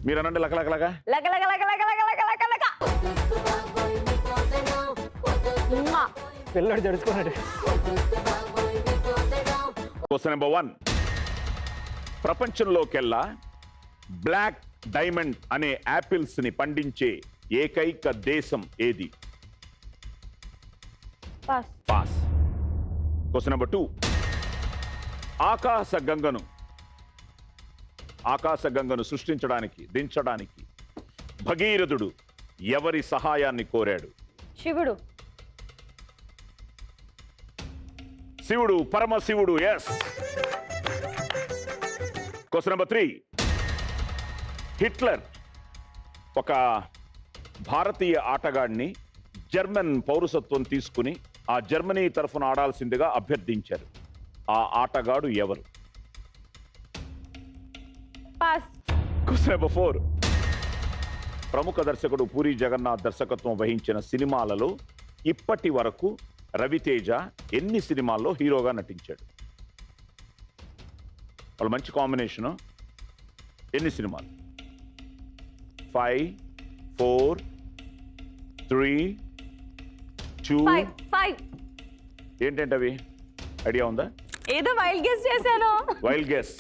మీరు అనండి లకలకలగా. పిల్లడు జడుచుకున్నాడు. Question number 1. ప్రపంచంలోకెల్లా బ్లాక్ డైమండ్ అనే యాపిల్స్ ని పండించే ఏకైక దేశం ఏది? పాస్. Question number 2. ఆకాశగంగను సృష్టించడానికి దించడానికి భగీరథుడు ఎవరి సహాయాన్ని కోరాడు? శివుడు, పరమశివుడు. ఎస్. Question number 3. హిట్లర్ ఒక భారతీయ ఆటగాడిని జర్మన్ పౌరసత్వం తీసుకుని ఆ జర్మనీ తరఫున ఆడాల్సిందిగా అభ్యర్థించారు. ఆ ఆటగాడు ఎవరు? Question number 4. ప్రముఖ దర్శకుడు పూరి జగన్నాథ్ దర్శకత్వం వహించిన సినిమాలలో ఇప్పటి వరకు రవితేజ ఎన్ని సినిమాల్లో హీరోగా నటించాడు? వాళ్ళు మంచి కాంబినేషను. ఎన్ని సినిమాలు? 5, 4, 3, 2. ఏంటంటే అవి ఐడియా ఉందా? ఏదో వైల్డ్ గెస్ చేశాను. Wild guess.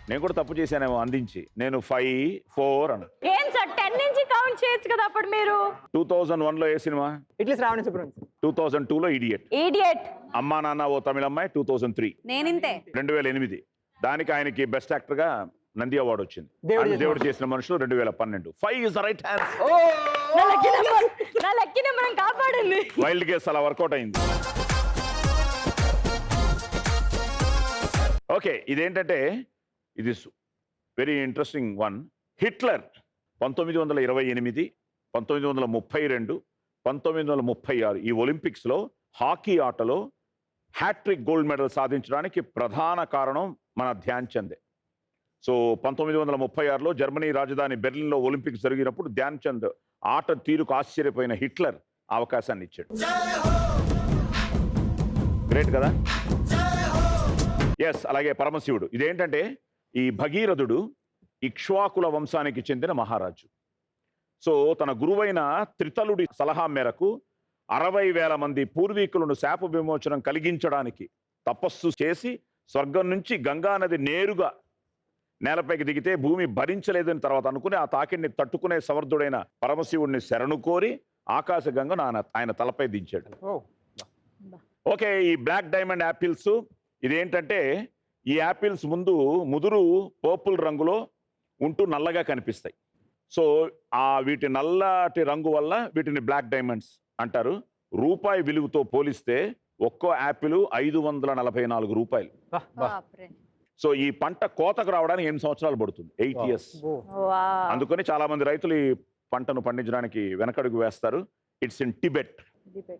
నేను కూడా తప్పు చేశానేమో అందించి. నేను 5, 4 అన్న. ఏం సార్ 10 నుంచి కౌంట్ చేయొచ్చు కదా అప్పుడు మీరు. 2001లో ఏ సినిమా? ఇట్లా శ్రావణ సుబ్రహ్మణ్యం. 2002లో ఇడియట్. అమ్మా నాన్న ఓ తమిళ అమ్మాయి 2003. నేనింతే 2008. దానికి ఆయనకి బెస్ట్ యాక్టర్ గా నంది అవార్డు వచ్చింది. దేవుడు చేసిన మనుషులు 2012. 5 ఇస్ ద రైట్ ఆన్సర్. నా లక్కీ నెంబర్ కాపాడింది. వైల్డ్ గెస్ అలా వర్కౌట్ అయింది. ఓకే, ఇదేంటంటే ఇది వెరీ ఇంట్రెస్టింగ్ వన్. హిట్లర్ 1928, 1932, 1936 ఈ ఒలింపిక్స్లో హాకీ ఆటలో హ్యాట్రిక్ గోల్డ్ మెడల్ సాధించడానికి ప్రధాన కారణం మన ధ్యాన్ చందే. సో 1936లో జర్మనీ రాజధాని బెర్లిన్లో ఒలింపిక్స్ జరిగినప్పుడు ధ్యాన్ చంద్ ఆట తీరుకు ఆశ్చర్యపోయిన హిట్లర్ అవకాశాన్ని ఇచ్చాడు. గ్రేట్ కదా? ఎస్. అలాగే పరమశివుడు. ఇదేంటంటే ఈ భగీరథుడు ఇక్ష్వాకుల వంశానికి చెందిన మహారాజు. సో తన గురువైన త్రితలుడి సలహా మేరకు 60,000 మంది పూర్వీకులను శాప విమోచనం కలిగించడానికి తపస్సు చేసి స్వర్గం నుంచి గంగానది నేరుగా నేలపైకి దిగితే భూమి భరించలేదని తర్వాత అనుకుని ఆ తాకిడిని తట్టుకునే సమర్థుడైన పరమశివుడిని శరణు కోరి ఆకాశగంగను ఆయన తలపై దించాడు. ఓకే, ఈ బ్లాక్ డైమండ్ యాపిల్స్ ఇదేంటంటే ఈ యాపిల్స్ ముందు ముదురు పర్పుల్ రంగులో ఉంటూ నల్లగా కనిపిస్తాయి. సో వీటి నల్లటి రంగు వల్ల వీటిని బ్లాక్ డైమండ్స్ అంటారు. రూపాయి విలువతో పోలిస్తే ఒక్కో యాపిల్ 544 రూపాయలు. సో ఈ పంట కోతకు రావడానికి 8 సంవత్సరాలు పడుతుంది. 8 years. అందుకని చాలా మంది రైతులు ఈ పంటను పండించడానికి వెనకడుగు వేస్తారు. It's in Tibet.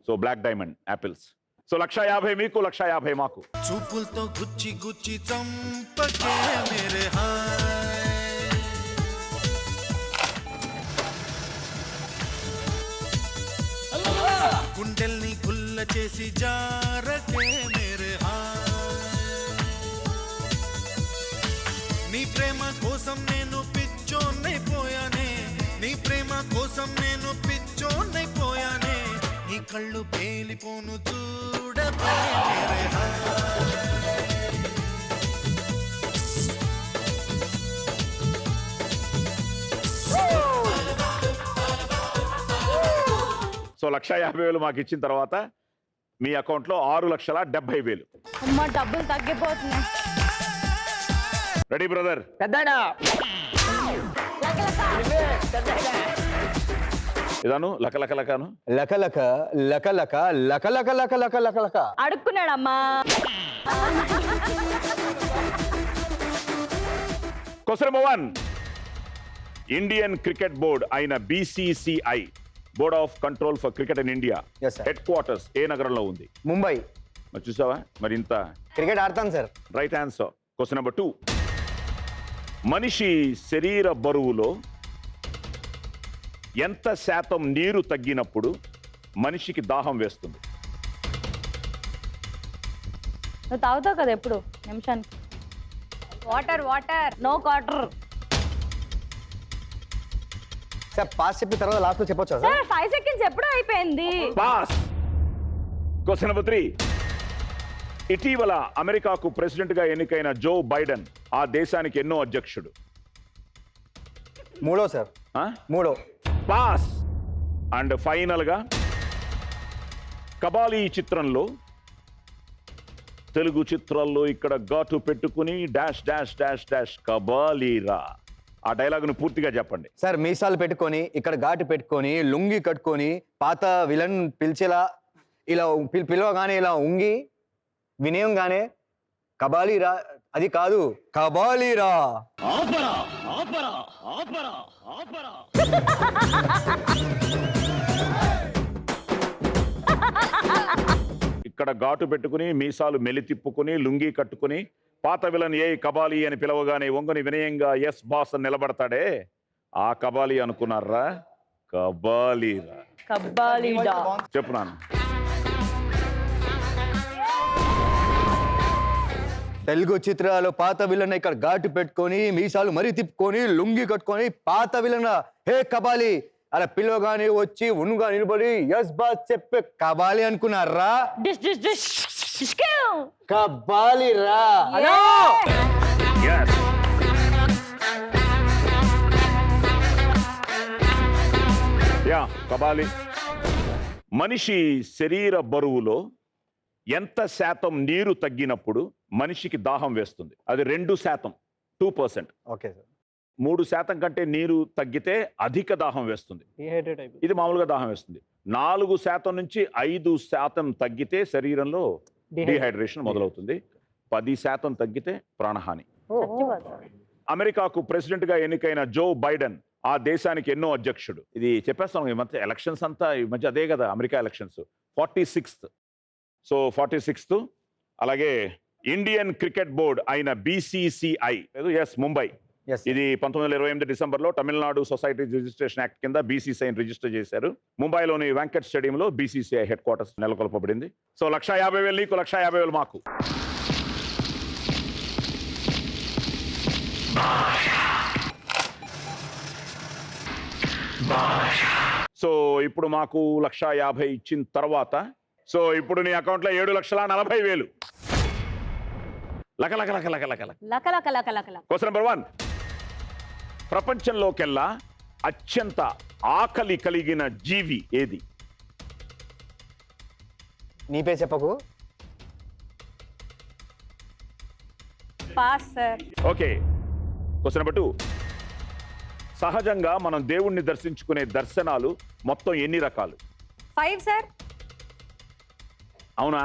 So black diamond apples. So 150 మీకు, 150 మాకు. చూపులతో గుచ్చి గుచ్చి చంపకే మేరే హాయ్, గుండెల్ని గుల్ల చేసి జారకే మేరే హాయ్, నీ ప్రేమ కోసం నేను పిచ్చోన్నైపోయానే, నీ ప్రేమ కోసం నేను పిచ్చోన్నైపోయానే, నీ కళ్ళు పేలిపోను చూడపే మేరే హాయ్. సో 150,000 మాకు ఇచ్చిన తర్వాత మీ అకౌంట్లో 6,70,000. అమ్మ డబ్బులు తగ్గిపోతున్నాయి. Ready brother? పెద్దాడా ఇదాను లకలకలకాను లకలక లకలక లకలక లక లక లకలక అడుక్కున్నాడమ్మా. Question number 1. Indian cricket board అయిన BCCI, board of control for cricket in India, Yes, sir. Headquarters ఏ నగరంలో ఉంది? ముంబై. మరి చూసావా, మరి ఇంత క్రికెట్ ఆడతాను sir. Right answer. Question number 2. మనిషి శరీర బరువులో ఎంత శాతం నీరు తగ్గినప్పుడు మనిషికి దాహం వేస్తుంది? నువ్వు తాగుతావు కదా ఎప్పుడు నిమిషానికి. Water no water. Sir pass చెప్పిన తర్వాత లాస్ట్ లో చెప్పొచ్చా సార్ సార్ 5 సెకండ్స్ ఎప్పుడో అయిపోయింది. పాస్. Question number 3. ఇటీవల అమెరికాకు ప్రెసిడెంట్ గా ఎన్నికైన జో బైడెన్ ఆ దేశానికి ఎన్నో అధ్యక్షుడు? మూడో సార్ ఆ? మూడో పాస్. అండ్ ఫైనల్ గా కబాలీ చిత్రంలో తెలుగు చిత్రాల్లో ఇక్కడ ఘాటు పెట్టుకుని డాష్ డాష్ డాష్ డాష్ కబాలీరా ఆ డైలాగును పూర్తిగా చెప్పండి. సార్ మీసాలు పెట్టుకొని ఇక్కడ ఘాటు పెట్టుకొని లుంగి కట్టుకొని పాత విలన్ పిలిచేలా ఇలా పిలవగానే ఇలా ఉంగి వినయంగానే కబాలీరా అది కాదు కబాలీరా. ఇక్కడ ఘాటు పెట్టుకుని మీసాలు మెలి తిప్పుకుని లుంగి కట్టుకుని పాత విలన్ ఏ కబాలీ అని పిలవగానే ఒంగని వినయంగా ఎస్ బాస్ అని నిలబడతాడే ఆ కబాలీ అనుకున్నారా? కబాలీరా. కబ్బాలీడా. చెప్పున్నాను. తెలుగు చిత్రాలు పాత విలన్ ఇక్కడ ఘాటు పెట్టుకొని మీసాలు మరీ తిప్పుకొని లుంగి కట్టుకొని పాత విలన్ హే కబాలి అలా పిలవగానే వచ్చి ఉనుగా నిలబడి ఎస్ బాస్ చెప్పే కబాలి అనుకున్నారా? డిష్ డిష్ డిష్ డిష్కివ్. కబాలిరా. హలో. Yes. యా కబాలి. మనిషి శరీర బరువులో ఎంత శాతం నీరు తగ్గినప్పుడు మనిషికి దాహం వేస్తుంది? అది 2%, 2%. ఓకే సార్ 3% కంటే నీరు తగ్గితే అధిక దాహం వేస్తుంది. డిహైడ్రేట్ అయిపోయింది. ఇది మామూలుగా దాహం వేస్తుంది. 4% నుంచి 5% తగ్గితే శరీరంలో డిహైడ్రేషన్ మొదలవుతుంది. 10% తగ్గితే ప్రాణహాని. చచ్చిపోతాడు. అమెరికాకు ప్రెసిడెంట్ గా ఎన్నికైన జో బైడెన్ ఆ దేశానికి ఎన్నో అధ్యక్షుడు. ఇది చెప్పేస్తాం ఈ మధ్య ఎలక్షన్స్ అంతా ఈ మధ్య అదే కదా America elections. 46th. So 46th. అలాగే ఇండియన్ క్రికెట్ బోర్డ్ అయిన BCCI ఎస్ ముంబై Yes. ఇది 1928 డిసెంబర్లో తమిళనాడు సొసైటీ రిజిస్ట్రేషన్ యాక్ట్ కింద BCCIని రిజిస్టర్ చేశారు. ముంబైలోని వెంకట్ స్టేడియంలో BCCI హెడ్ క్వార్టర్స్ నెలకొల్పబడింది. సో 1,50,000 నీకు, 1,50,000 మాకు. సో ఇప్పుడు మాకు 1,50,000 ఇచ్చిన తర్వాత సో ఇప్పుడు నీ అకౌంట్లో 7,40,000. లక లక లక లక లక లక. లక లక లక లక లక. Question number 1. ప్రపంచంలోకెల్లా అత్యంత ఆకలి కలిగిన జీవి ఏది? నీ పేరు చెప్పకు. Pass sir. Okay. Question number 2. సహజంగా మనం దేవుణ్ణి దర్శించుకునే దర్శనాలు మొత్తం ఎన్ని రకాలు? 5 సార్. అవునా?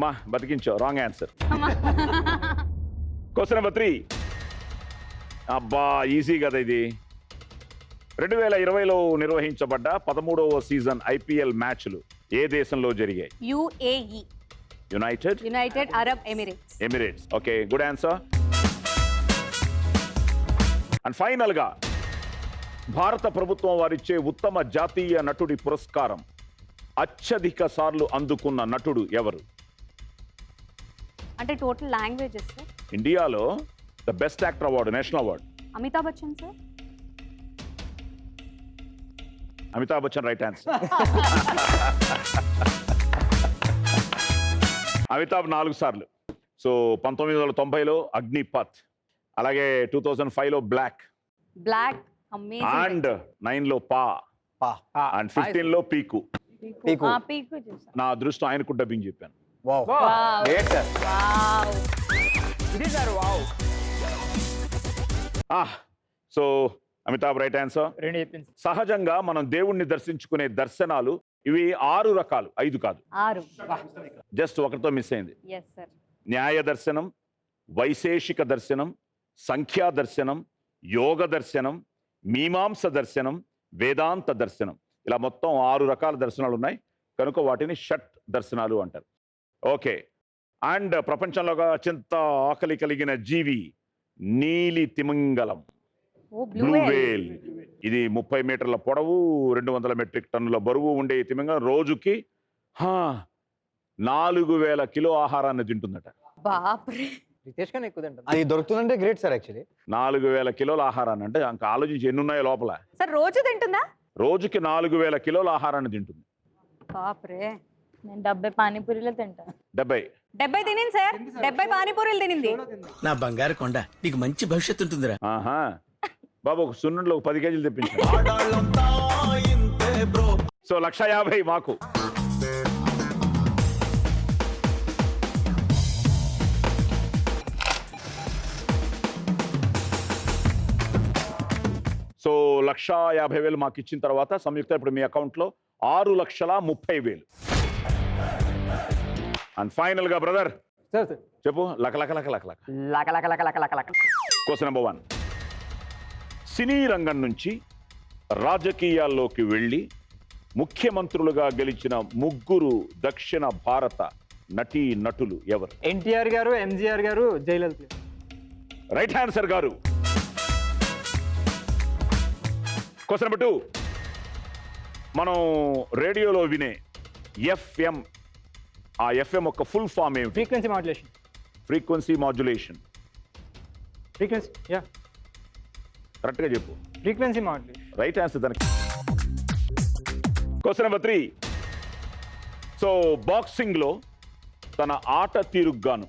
మా బతికించావు. Wrong answer. Question number 3. అబ్బా ఈజీ కదా ఇది. 2020లో నిర్వహించబడ్డ 13వ సీజన్ IPL మ్యాచ్లు ఏ దేశంలో జరిగాయి? UAE. United Arab Emirates. Okay, good answer. And final గా భారత ప్రభుత్వం వారిచ్చే ఉత్తమ జాతీయ నటుడి పురస్కారం అత్యధిక సార్లు అందుకున్న నటుడు ఎవరు? అంటే టోటల్ లాంగ్వేజెస్ సార్. ఇండియాలో the best actor award, national award. Amitabh Bachchan sir. Amitabh Bachchan right answer. Amitabh 4 సార్లు. సో 1990లో అగ్నిపథ్, అలాగే 2005లో బ్లాక్, అండ్ 9లో పా, అండ్ 15లో పీకు. పీకు. పీకు చూసా. నా అదృష్టం ఆయనకు డబ్బింగ్ చెప్పాను. Wow Wow. Great sir. Wow. ఇది sir wow. So Amitabh right answer. సహజంగా మనం దేవుణ్ణి దర్శించుకునే దర్శనాలు ఇవి 6 రకాలు, 5 కాదు. 6. జస్ట్ ఒకటితో మిస్ అయింది. Yes sir. న్యాయ దర్శనం, వైశేషిక దర్శనం, సంఖ్యా దర్శనం, యోగ దర్శనం, మీమాంస దర్శనం, వేదాంత దర్శనం. ఇలా మొత్తం 6 రకాల దర్శనాలు ఉన్నాయి కనుక వాటిని షట్ దర్శనాలు అంటారు. ఓకే. అండ్ ప్రపంచంలో అత్యంత ఆకలి కలిగిన జీవి నీలి తిమింగలం, బ్లూ వేల్. ఇది 30 మీటర్ల పొడవు, 200 మెట్రిక్ టన్నుల బరువు ఉండే ఈ తిమింగలం రోజుకి 4,000 కిలో ఆహారాన్ని తింటుందట. బాప్రే. రితేష్ కన్నా ఎక్కువ తింటాను. అది దొరుకుతుందంటే గ్రేట్ సార్ యాక్చువల్లీ. 4000 కిలోల ఆహారాన్ని అంటే ఇంకా ఆలోచించి ఎన్ని ఉన్నాయో లోపల. సార్ రోజు తింటుందా? రోజుకి 4000 కిలోల ఆహారాన్ని తింటుంది. బాప్రే. నేను 70 పానీపూరీలో తింటా. 70 తినింది సార్. 70 పానీపూరీలు తినింది. నా బంగారు కొండ నీకు మంచి భవిష్యత్తు ఉంటుందిరా. ఆహా బాబు ఒక సున్నుండలో 10 కేజీలు తెప్పించాను. సో 150,000 మాకు. సో 150,000 మాకు ఇచ్చిన తర్వాత సంయుక్త ఇప్పుడు మీ అకౌంట్లో 6,30,000. అండ్ ఫైనల్ గా బ్రదర్ సార్ చెప్పు. లక లక లక లక లక లక లక లక లక లక లక. Question number 1. సినీ రంగం నుంచి రాజకీయాల్లోకి వెళ్ళి ముఖ్యమంత్రులుగా గెలిచిన 3 దక్షిణ భారత నటీ నటులు ఎవరు? ఎన్టీఆర్ గారు, ఎంజీఆర్ గారు, జయలలిత. రైట్ ఆన్సర్ గారు. Question number 2. మనం రేడియోలో వినే ఎఫ్ఎం, ఆ ఎఫ్ఎం ఒక ఫుల్ ఫామ్ ఏమిటి? Frequency modulation. Frequency modulation. Frequency yeah కరెక్ట్గా చెప్పు. Frequency modulation. రైట్ ఆన్సర్ దానికి. Question number 3. సో బాక్సింగ్ లో తన ఆట తీరుగ్గాను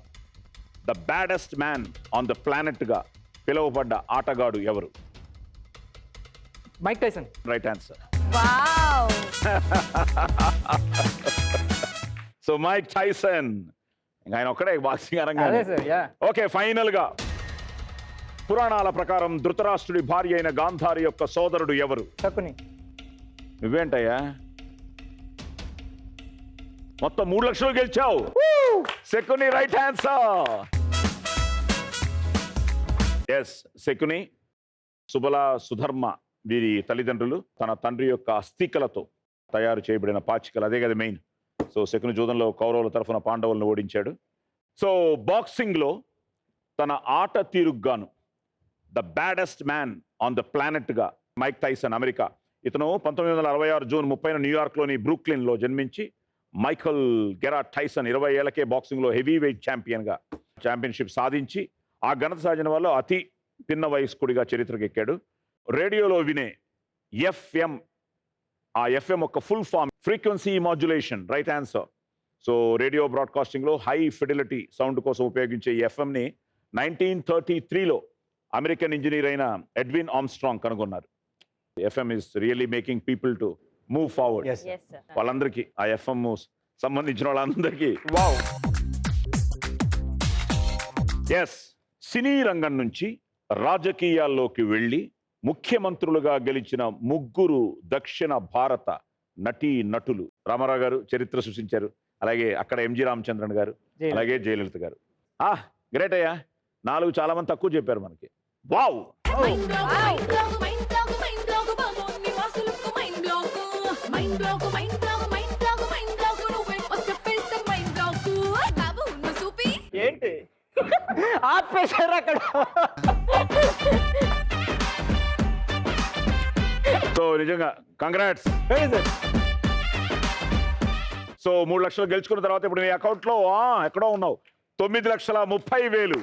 the baddest man on the planet గా పిలువబడ్డ ఆటగాడు ఎవరు? Mike Tyson. Right answer. Wow. So Mike Tyson. ఇంకా ఆయన ఒక్కడే బాక్సింగ్ అదే అరంగానే. Sir yeah. ఓకే ఫైనల్ గా పురాణాల ప్రకారం ధృతరాష్ట్రుడి భార్య అయిన గాంధారి యొక్క సోదరుడు ఎవరు? శకుని. నువ్వేంటయ్యా మొత్తం 3 లక్షలు గెలిచావు. Shakuni right answer. Yes Shakuni. Subala Sudharma వీరి తల్లిదండ్రులు తన తండ్రి యొక్క అస్థికలతో తయారు చేయబడిన పాచికలు, అదే కదా మెయిన్. సో శకుని జూదంలో కౌరవుల తరఫున పాండవులను ఓడించాడు. సో బాక్సింగ్ లో తన ఆట తీరుగ్గాను the baddest man on the planet గా మైక్ టైసన్ అమెరికా. ఇతను 1966 జూన్ 30న న్యూయార్క్లోని బ్రూక్లిన్ లో జన్మించి మైకల్ గెరాట్ టైసన్ 20 ఏళ్లకే బాక్సింగ్ లో హెవీ వెయిట్ ఛాంపియన్గా ఛాంపియన్షిప్ సాధించి ఆ ఘనత సాధించిన వాళ్ళు అతి పిన్న వయస్కుడిగా చరిత్రకు ఎక్కాడు. రేడియోలో వినే ఎఫ్ఎం, ఆ ఎఫ్ఎం ఒక full form frequency modulation. Right answer. So radio బ్రాడ్కాస్టింగ్లో హై ఫిడిలిటీ సౌండ్ కోసం ఉపయోగించే ఈ ఎఫ్ఎంని 1933లో అమెరికన్ ఇంజనీర్ అయిన ఎడ్విన్ ఆర్మ్స్ట్రాంగ్ కనుగొన్నారు. FM is really making people to move forward. Yes, sir. Yes sir. వాళ్ళందరికీ ఆ ఎఫ్ఎం సంబంధించిన వాళ్ళందరికీ వావ్. ఎస్. సినీ రంగం నుంచి రాజకీయాల్లోకి వెళ్ళి ముఖ్యమంత్రులుగా గెలిచిన 3 దక్షిణ భారత నటీ నటులు. రామారావు గారు చరిత్ర సృష్టించారు, అలాగే అక్కడ ఎంజి రామచంద్రన్ గారు, జయలలిత. అలాగే జయలలిత గారు. గ్రేట్ అయ్యా. 4 చాలా మంది తక్కువ చెప్పారు మనకి. వావ్. ఏంటి ఆపేశారు అక్కడ. సో నిజంగా కంగ్రాట్స్. సార్ సో 3 లక్షలు గెలుచుకున్న తర్వాత ఇప్పుడు నీ అకౌంట్లో ఎక్కడో ఉన్నావు 9,30,000.